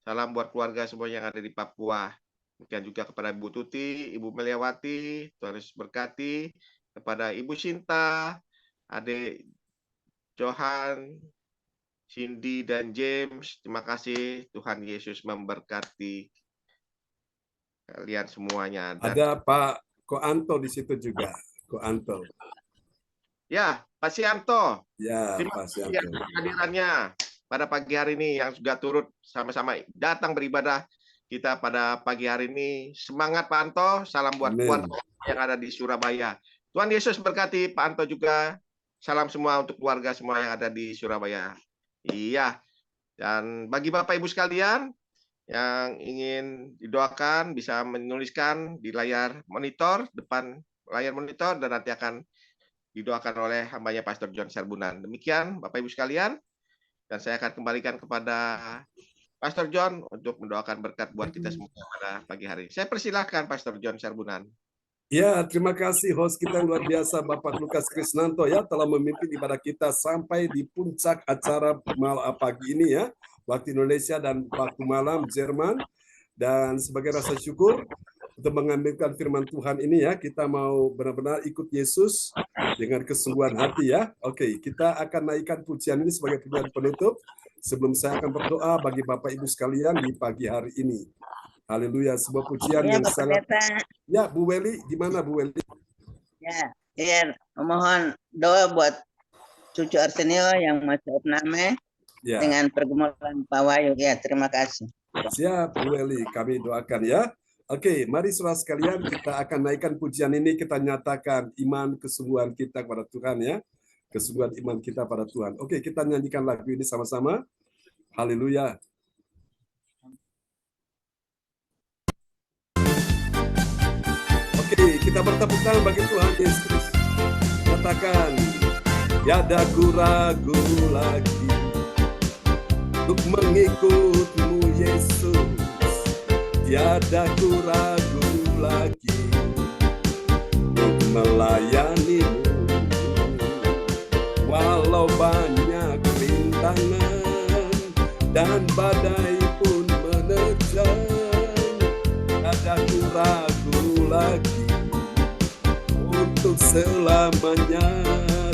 Salam buat keluarga semua yang ada di Papua. Demikian juga kepada Ibu Tuti, Ibu Meliawati. Tuhan Yesus berkati. Kepada Ibu Sinta, Adik Johan, Cindy, dan James. Terima kasih. Tuhan Yesus memberkati kalian semuanya. Dan Ada Pak Ko Anto di situ juga. Ko Anto. ya, Pak Sianto. Ya, Terima Pak kasih Sianto. atas kehadirannya pada pagi hari ini yang juga turut sama-sama datang beribadah kita pada pagi hari ini. Semangat Pak Anto. Salam buat Amin. keluarga yang ada di Surabaya. Tuhan Yesus berkati Pak Anto juga. Salam semua untuk keluarga semua yang ada di Surabaya. Iya. Dan bagi Bapak Ibu sekalian yang ingin didoakan bisa menuliskan di layar monitor, depan layar monitor, dan nanti akan didoakan oleh hambanya Pastor John Serbunan. Demikian Bapak Ibu sekalian. Dan saya akan kembalikan kepada Pastor John untuk mendoakan berkat buat kita semua pada pagi hari. Saya persilahkan Pastor John Serbunan. Ya, terima kasih host kita yang luar biasa Bapak Lukas Krisnanto ya telah memimpin ibadah kita sampai di puncak acara pagi ini ya, waktu Indonesia dan waktu malam Jerman. Dan sebagai rasa syukur untuk mengambilkan firman Tuhan ini ya, kita mau benar-benar ikut Yesus dengan kesungguhan hati ya. Oke, kita akan naikkan pujian ini sebagai pujian penutup sebelum saya akan berdoa bagi Bapak Ibu sekalian di pagi hari ini. Haleluya, sebuah pujian Ya, yang Bapak sangat. Pendeta. Ya, Bu Weli, gimana Bu Weli? Ya, mohon doa buat cucu Arsenio yang masuk opname Ya, dengan pergumulan Pak Wahyu. Ya, terima kasih. siap Bu Weli, kami doakan ya. Oke, mari saudara sekalian kita akan naikkan pujian ini, kita nyatakan iman kesungguhan kita kepada Tuhan ya. Kesungguhan iman kita pada Tuhan. Oke, kita nyanyikan lagu ini sama-sama. Haleluya. Oke, kita bertepuk tangan bagi Tuhan Yesus. Katakan, tiada ku ragu lagi untuk mengikutmu Yesus. Tiada ku ragu lagi untuk melayanimu. Walau banyak rintangan dan badai pun menerjang, tiada ku ragu lagi untuk selamanya.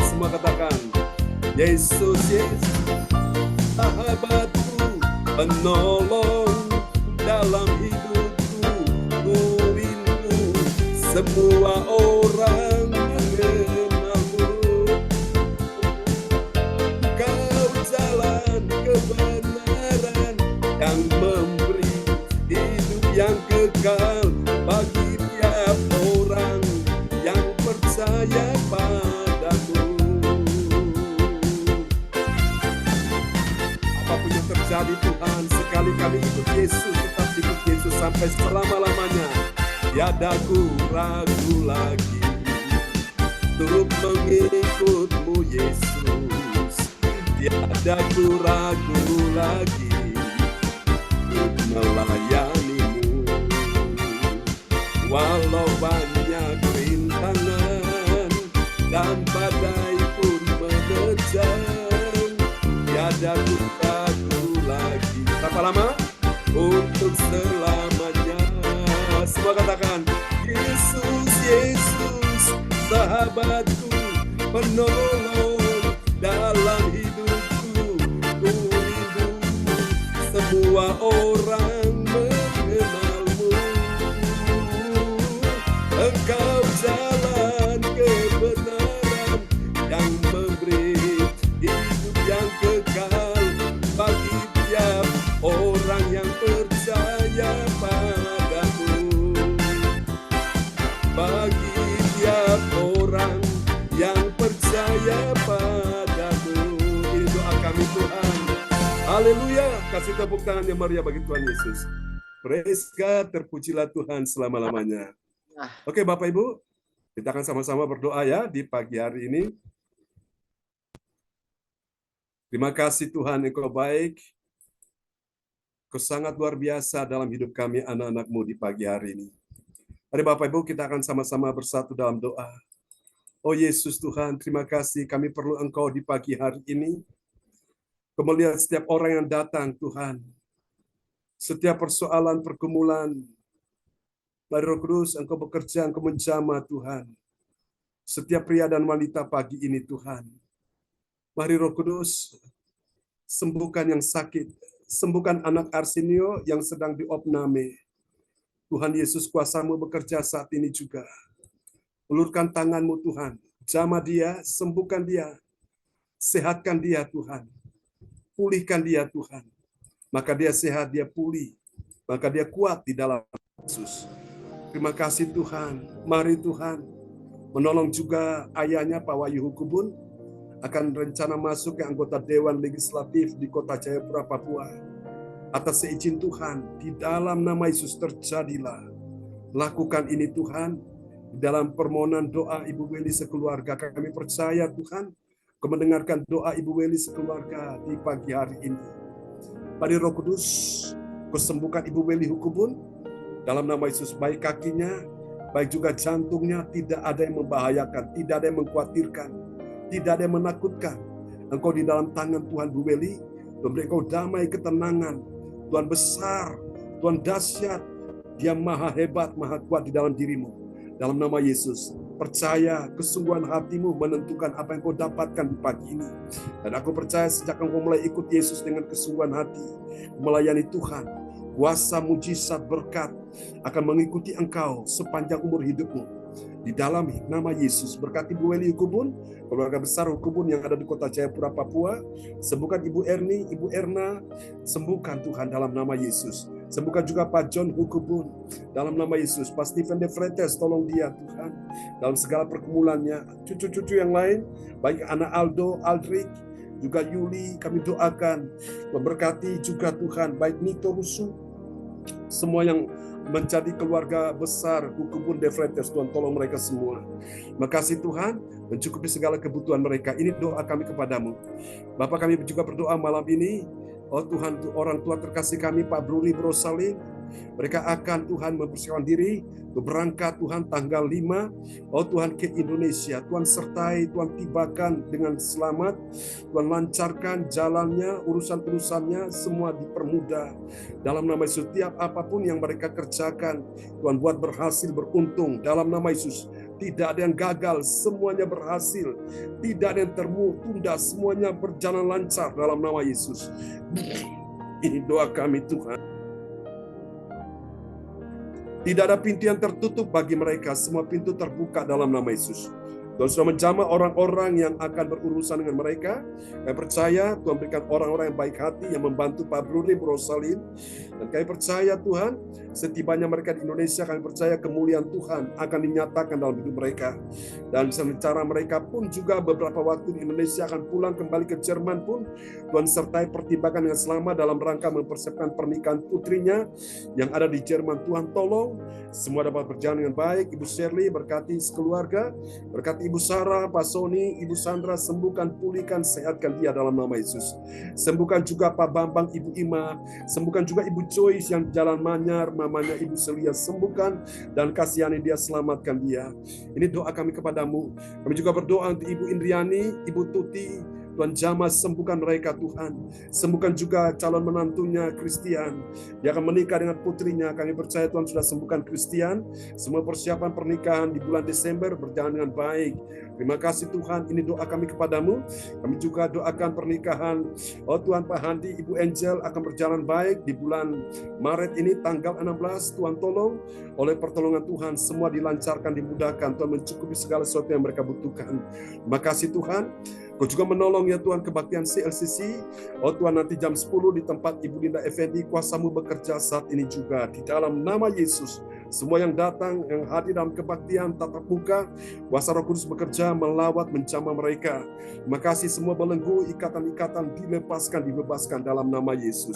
Semua katakan, Yesus, Yesus, sahabatku, penolong dalam hidupku, ku rindu semua orang mengenalmu. Kau jalan kebenaran yang memberi hidup yang kekal bagi tiap orang yang percaya padamu. Apapun yang terjadi Tuhan, sekali kami ikut Yesus, tetap ikut Yesus sampai selama-lamanya. Tiada ku ragu lagi untuk mengikutmu Yesus. Tiada ku ragu lagi untuk melayanimu. Walau banyak rintangan dan badai pun menerjang, tiada ku ragu lagi. Berapa lama? Untuk selamanya. Semua katakan, Yesus, Yesus, sahabatku, penolong dalam hidupku, ku rindu semua orang mengenalmu. Engkau jalan kebenaran yang memberi hidup yang kekal bagi tiap orang yang percaya padamu. Bagi tiap orang yang percaya padamu. Ini doa kami Tuhan. Haleluya. Kasih tepuk tangan yang meriah bagi Tuhan Yesus. Praise God, terpujilah Tuhan selama-lamanya. Oke Bapak Ibu, Kita akan sama-sama berdoa ya di pagi hari ini. Terima kasih Tuhan, Engkau baik. Engkau sangat luar biasa dalam hidup kami anak-anak-Mu di pagi hari ini. Mari Bapak Ibu kita akan sama-sama bersatu dalam doa. Oh Yesus Tuhan, terima kasih kami perlu Engkau di pagi hari ini. Kau melihat setiap orang yang datang Tuhan. Setiap persoalan, pergumulan. Mari Roh Kudus, Engkau bekerja, Engkau menjamah Tuhan. Setiap pria dan wanita pagi ini Tuhan. Mari Roh Kudus, sembuhkan yang sakit. Sembuhkan anak Arsenio yang sedang diopname. Tuhan Yesus, kuasa-Mu bekerja saat ini juga. Ulurkan tangan-Mu Tuhan. Jamah dia, sembuhkan dia. Sehatkan dia Tuhan. Pulihkan dia Tuhan. Maka dia sehat, dia pulih. Maka dia kuat di dalam Yesus. Terima kasih Tuhan. Mari Tuhan menolong juga ayahnya Pak Wahyu Hukubun akan rencana masuk ke anggota Dewan Legislatif di Kota Jayapura, Papua. Atas seizin Tuhan, di dalam nama Yesus terjadilah. Lakukan ini Tuhan, di dalam permohonan doa Ibu Weli sekeluarga. Kami percaya Tuhan, Kau mendengarkan doa Ibu Weli sekeluarga di pagi hari ini. Mari Roh Kudus, Kau sembuhkan Ibu Weli Hukubun, dalam nama Yesus, baik kakinya, baik juga jantungnya, tidak ada yang membahayakan, tidak ada yang mengkhawatirkan, tidak ada yang menakutkan. Engkau di dalam tangan Tuhan Bu Weli, memberi Engkau damai, ketenangan. Tuhan besar, Tuhan dahsyat, Dia maha hebat, maha kuat di dalam dirimu. Dalam nama Yesus, percaya kesungguhan hatimu menentukan apa yang kau dapatkan di pagi ini. Dan aku percaya sejak engkau mulai ikut Yesus dengan kesungguhan hati, melayani Tuhan, kuasa mujizat berkat akan mengikuti engkau sepanjang umur hidupmu. Di dalam nama Yesus, berkati Ibu Weli Hukubun, keluarga besar Hukubun yang ada di Kota Jayapura, Papua. Sembuhkan Ibu Erni, Ibu Erna, sembuhkan Tuhan dalam nama Yesus. Sembuhkan juga Pak John Hukubun dalam nama Yesus. Pak Stephen De Freitas, tolong dia Tuhan dalam segala pergumulannya. Cucu-cucu yang lain, baik anak Aldo, Aldrik, juga Yuli, kami doakan. Memberkati juga Tuhan, baik Nito Rusu, semua yang menjadi keluarga besar Hukubun De Freitas, Tuhan tolong mereka semua. Makasih Tuhan, mencukupi segala kebutuhan mereka. Ini doa kami kepadamu. Bapak, kami juga berdoa malam ini. Oh Tuhan, orang tua terkasih kami Pak Bruli Brosalin, mereka akan Tuhan mempersiapkan diri berangkat Tuhan tanggal 5. Oh Tuhan ke Indonesia, Tuhan sertai, Tuhan tibakan dengan selamat, Tuhan lancarkan jalannya, urusan-urusannya semua dipermudah. Dalam nama Yesus, setiap apapun yang mereka kerjakan, Tuhan buat berhasil, beruntung. Dalam nama Yesus, tidak ada yang gagal, semuanya berhasil. Tidak ada yang tertunda, semuanya berjalan lancar dalam nama Yesus. Ini doa kami Tuhan. Tidak ada pintu yang tertutup bagi mereka, semua pintu terbuka dalam nama Yesus. Tuhan sudah menjamah orang-orang yang akan berurusan dengan mereka. Kami percaya Tuhan berikan orang-orang yang baik hati yang membantu Pak Bruli Brosalin. Dan kami percaya Tuhan, setibanya mereka di Indonesia, kami percaya kemuliaan Tuhan akan dinyatakan dalam hidup mereka. Dan secara mereka pun juga beberapa waktu di Indonesia akan pulang kembali ke Jerman pun, Tuhan sertai pertimbangan yang selama dalam rangka mempersiapkan pernikahan putrinya yang ada di Jerman. Tuhan tolong semua dapat berjalan dengan baik. Ibu Shirley berkati sekeluarga, berkati Ibu Sarah, Pak Sony, Ibu Sandra, sembuhkan, pulihkan, sehatkan dia dalam nama Yesus. Sembuhkan juga Pak Bambang, Ibu Ima, sembuhkan juga Ibu Joyce yang jalan manyar, mamanya Ibu Celia, sembuhkan dan kasihani dia, selamatkan dia. Ini doa kami kepadamu. Kami juga berdoa untuk Ibu Indriani, Ibu Tuti, Tuhan jamah, sembuhkan mereka Tuhan. Sembuhkan juga calon menantunya Christian. Dia akan menikah dengan putrinya. Kami percaya Tuhan sudah sembuhkan Christian. Semua persiapan pernikahan di bulan Desember berjalan dengan baik. Terima kasih Tuhan. Ini doa kami kepadamu. Kami juga doakan pernikahan oh Tuhan Pak Handi, Ibu Angel akan berjalan baik di bulan Maret ini tanggal 16. Tuhan tolong, oleh pertolongan Tuhan semua dilancarkan, dimudahkan. Tuhan mencukupi segala sesuatu yang mereka butuhkan. Terima kasih Tuhan. Kau juga menolong ya Tuhan kebaktian CLCC. Oh Tuhan, nanti jam 10 di tempat Ibu Linda Effendi, kuasa-Mu bekerja saat ini juga. Di dalam nama Yesus, semua yang datang, yang hadir dalam kebaktian tatap muka, kuasa Roh Kudus bekerja, melawat, menjamah mereka. Terima kasih semua belenggu, ikatan-ikatan dibebaskan dalam nama Yesus.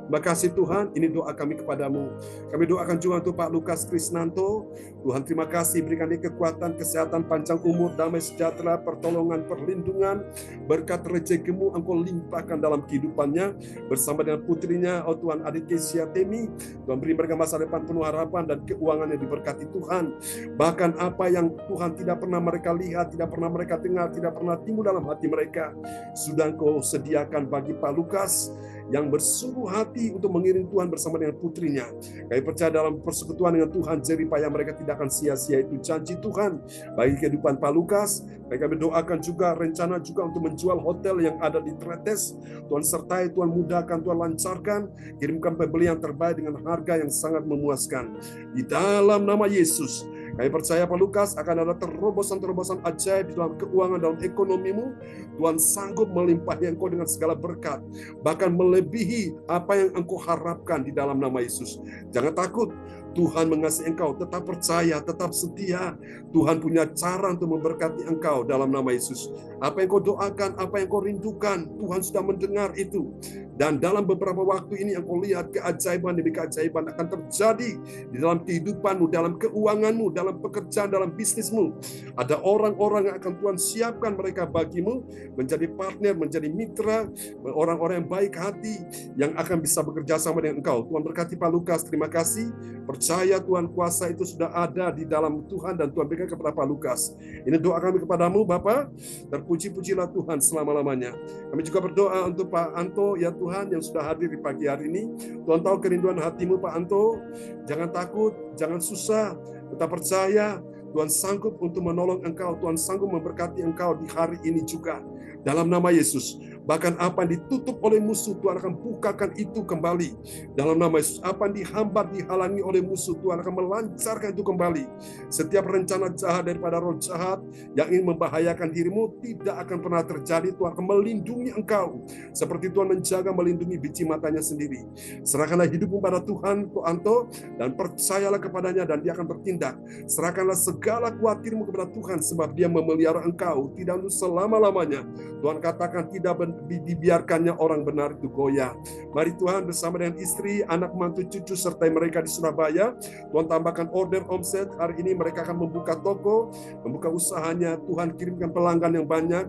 Terima kasih Tuhan, ini doa kami kepadamu. Kami doakan juga untuk Pak Lukas Krisnanto. Tuhan terima kasih, berikan dia kekuatan, kesehatan, panjang umur, damai sejahtera, pertolongan, perlindungan, berkat rezeki-Mu Engkau limpahkan dalam kehidupannya, bersama dengan putrinya, oh Tuhan, Adik Kesia Temi. Tuhan beri mereka masa depan penuh harapan dan keuangannya diberkati Tuhan. Bahkan apa yang Tuhan tidak pernah mereka lihat, tidak pernah mereka dengar, tidak pernah timbul dalam hati mereka, sudah Engkau sediakan bagi Pak Lukas yang bersungguh hati untuk mengiring Tuhan bersama dengan putrinya. Kami percaya dalam persekutuan dengan Tuhan, jeripaya mereka tidak akan sia-sia. Itu janji Tuhan bagi kehidupan Pak Lukas. Kami doakan juga rencana juga untuk menjual hotel yang ada di Tretes. Tuhan sertai, Tuhan mudahkan, Tuhan lancarkan, kirimkan pembeli yang terbaik dengan harga yang sangat memuaskan. Di dalam nama Yesus, kami percaya Pak Lukas akan ada terobosan-terobosan ajaib di dalam keuangan, dalam ekonomimu. Tuhan sanggup melimpahi engkau dengan segala berkat, bahkan melebihi apa yang engkau harapkan di dalam nama Yesus. Jangan takut, Tuhan mengasihi engkau, tetap percaya, tetap setia. Tuhan punya cara untuk memberkati engkau dalam nama Yesus. Apa yang kau doakan, apa yang kau rindukan, Tuhan sudah mendengar itu. Dan dalam beberapa waktu ini engkau lihat keajaiban demi keajaiban akan terjadi di dalam kehidupanmu, dalam keuanganmu, dalam pekerjaan, dalam bisnismu. Ada orang-orang yang akan Tuhan siapkan mereka bagimu, menjadi partner, menjadi mitra, orang-orang yang baik hati, yang akan bisa bekerja sama dengan engkau. Tuhan berkati Pak Lukas, terima kasih. Percaya Tuhan, kuasa itu sudah ada di dalam Tuhan, dan Tuhan berikan kepada Pak Lukas. Ini doa kami kepadamu Bapa, terpuji-pujilah Tuhan selama-lamanya. Kami juga berdoa untuk Pak Anto, ya Tuhan, yang sudah hadir di pagi hari ini. Tuhan tahu kerinduan hatimu Pak Anto. Jangan takut, jangan susah, tetap percaya. Tuhan sanggup untuk menolong engkau, Tuhan sanggup memberkati engkau di hari ini juga. Dalam nama Yesus. Bahkan apa yang ditutup oleh musuh, Tuhan akan bukakan itu kembali. Dalam nama Yesus. Apa yang dihambat, dihalangi oleh musuh, Tuhan akan melancarkan itu kembali. Setiap rencana jahat daripada roh jahat yang ingin membahayakan dirimu tidak akan pernah terjadi. Tuhan akan melindungi engkau. Seperti Tuhan menjaga, melindungi biji matanya sendiri. Serahkanlah hidupmu pada Tuhan, Ko Anto, dan percayalah kepadanya dan dia akan bertindak. Serahkanlah segala khawatirmu kepada Tuhan, sebab dia memelihara engkau tidak untuk selama-lamanya. Tuhan katakan tidak dibiarkannya orang benar itu goyah. Mari Tuhan bersama dengan istri, anak, mantu, cucu, sertai mereka di Surabaya. Tuhan tambahkan order omset. Hari ini mereka akan membuka toko, membuka usahanya. Tuhan kirimkan pelanggan yang banyak,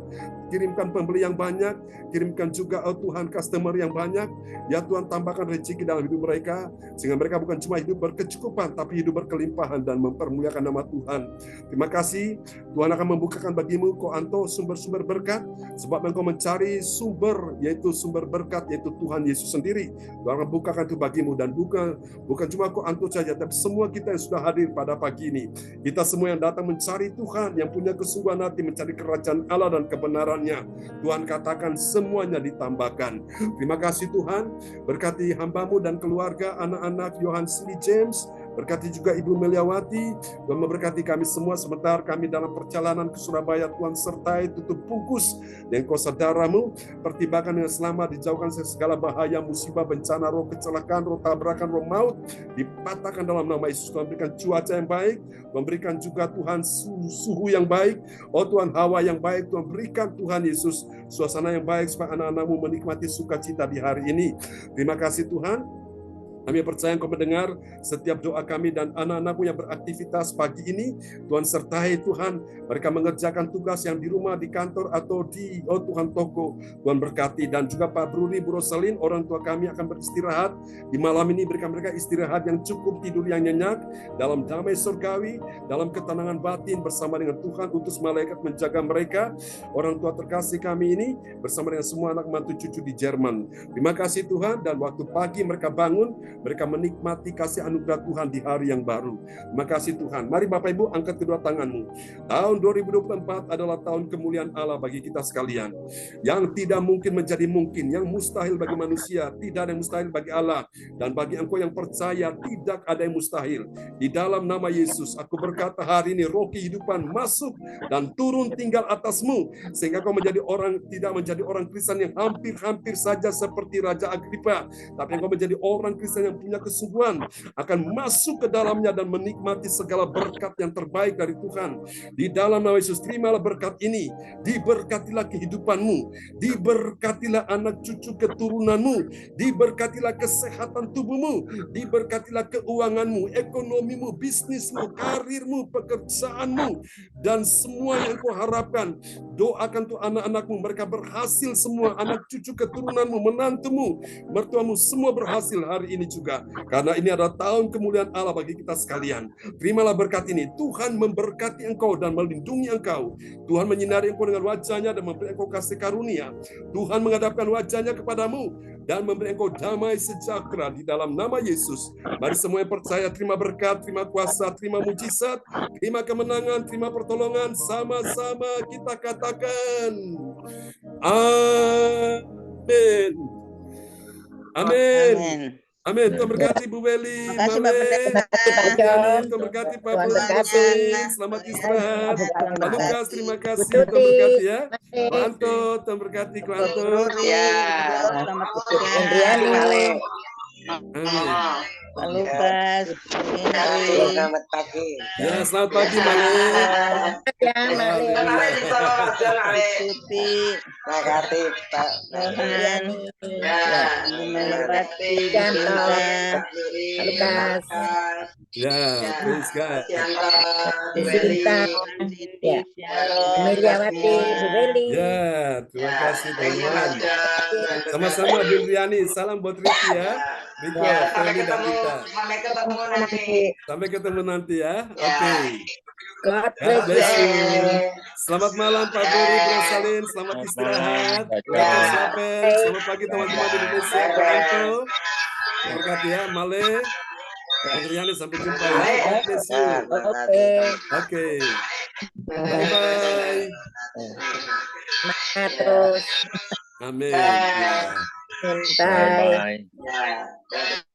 kirimkan pembeli yang banyak, kirimkan juga Tuhan customer yang banyak. Ya Tuhan, tambahkan rezeki dalam hidup mereka, sehingga mereka bukan cuma hidup berkecukupan, tapi hidup berkelimpahan dan mempermuliakan nama Tuhan. Terima kasih. Tuhan akan membukakan bagimu, Ko Anto, sumber-sumber berkat, sebab engkau mencari sumber, yaitu sumber berkat, yaitu Tuhan Yesus sendiri. Tuhan akan bukakan itu bagimu, dan bukan cuma Ko Anto saja, tapi semua kita yang sudah hadir pada pagi ini. Kita semua yang datang mencari Tuhan, yang punya kesungguhan hati mencari kerajaan Allah dan kebenarannya. Tuhan katakan semuanya ditambahkan. Terima kasih Tuhan. Berkati hambamu dan keluarga, anak-anak Yohanes Lee James. Berkati juga Ibu Meliawati. Tuhan memberkati kami semua sebentar kami dalam perjalanan ke Surabaya. Tuhan sertai, tutup bungkus dengan Kau saudaramu, pertimbangkan dengan selamat, dijauhkan segala bahaya, musibah, bencana, roh kecelakaan, roh tabrakan, roh maut, dipatahkan dalam nama Yesus. Tuhan berikan cuaca yang baik, memberikan juga Tuhan suhu yang baik, oh Tuhan hawa yang baik. Tuhan berikan Tuhan Yesus suasana yang baik supaya anak-anakmu menikmati sukacita di hari ini. Terima kasih Tuhan. Kami percaya Engkau mendengar setiap doa kami dan anak-anakmu yang beraktivitas pagi ini. Tuhan sertai Tuhan. Mereka mengerjakan tugas yang di rumah, di kantor, atau di Tuhan toko. Tuhan berkati. Dan juga Pak Bruri, Bu Rosalin, orang tua kami akan beristirahat. Di malam ini berikan mereka istirahat yang cukup, tidur yang nyenyak, dalam damai surgawi, dalam ketenangan batin bersama dengan Tuhan. Utus malaikat menjaga mereka. Orang tua terkasih kami ini bersama dengan semua anak mantu cucu di Jerman. Terima kasih Tuhan. Dan waktu pagi mereka bangun, mereka menikmati kasih anugerah Tuhan di hari yang baru. Terima kasih Tuhan. Mari Bapak Ibu angkat kedua tanganmu. Tahun 2024 adalah tahun kemuliaan Allah bagi kita sekalian. Yang tidak mungkin menjadi mungkin, yang mustahil bagi manusia, tidak ada yang mustahil bagi Allah. Dan bagi engkau yang percaya, tidak ada yang mustahil. Di dalam nama Yesus, aku berkata hari ini roh kehidupan masuk dan turun tinggal atasmu, sehingga kau menjadi orang, tidak menjadi orang Kristen yang hampir-hampir saja seperti Raja Agripa, tapi engkau menjadi orang Kristen yang punya kesungguhan, akan masuk ke dalamnya dan menikmati segala berkat yang terbaik dari Tuhan. Di dalam nama Yesus, terimalah berkat ini. Diberkatilah kehidupanmu, diberkatilah anak cucu keturunanmu, diberkatilah kesehatan tubuhmu, diberkatilah keuanganmu, ekonomimu, bisnismu, karirmu, pekerjaanmu, dan semua yang kau harapkan. Doakan tuh anak-anakmu, mereka berhasil semua, anak cucu keturunanmu, menantumu, mertuamu, semua berhasil hari ini juga. Karena ini adalah tahun kemuliaan Allah bagi kita sekalian. Terimalah berkat ini. Tuhan memberkati engkau dan melindungi engkau. Tuhan menyinari engkau dengan wajahnya dan memberi engkau kasih karunia. Tuhan menghadapkan wajahnya kepadamu dan memberi engkau damai sejahtera di dalam nama Yesus. Mari semua yang percaya terima berkat, terima kuasa, terima mujizat, terima kemenangan, terima pertolongan. Sama-sama kita katakan amin. Amin. Amin. Amin. Tuhan berkati Bu Weli, Terima kasih, Mame. Bapak Pendeta. Pak John. Tuhan berkati Pak Tuhan Boy, berkati. Rosalin. Selamat istirahat. Tuhan Pak Lukas, berkati. terima Bu kasih. Tuhan Tuti, berkati ya. Mas Pak Anto, Tuhan berkati. Ku Anto. Ya, selamat Bu istirahat. Indriani, Amin. Pak Lukas, Henry. Selamat pagi. Ya, selamat pagi, Male. ya Male, Haleluya. Tuti, Makasih Pak. Johan, ya, Ibu Melewati, Bu Janto, Sinta, Pak Lukas, Ya, praise God. Bu Sinta, ya, Miliawati, Bu Weli, Ya, terima kasih teman-teman. Sama-sama Bu Riani, salam buat Riki ya. Riko, Feli dan Rita. Sampai ketemu nanti ya. Oke. God God bless bless you. you. Selamat malam Pak Boy, Rosalin. Selamat istirahat. Selamat Slapen. Selamat pagi teman-teman di Indonesia. Pak Anto. Berkati ya, Male. Bu Riani, sampai jumpa ya. God bless you. Oke, Oke. Bye-bye. semangat terus. Amin. Ya. Bye. Bye-bye.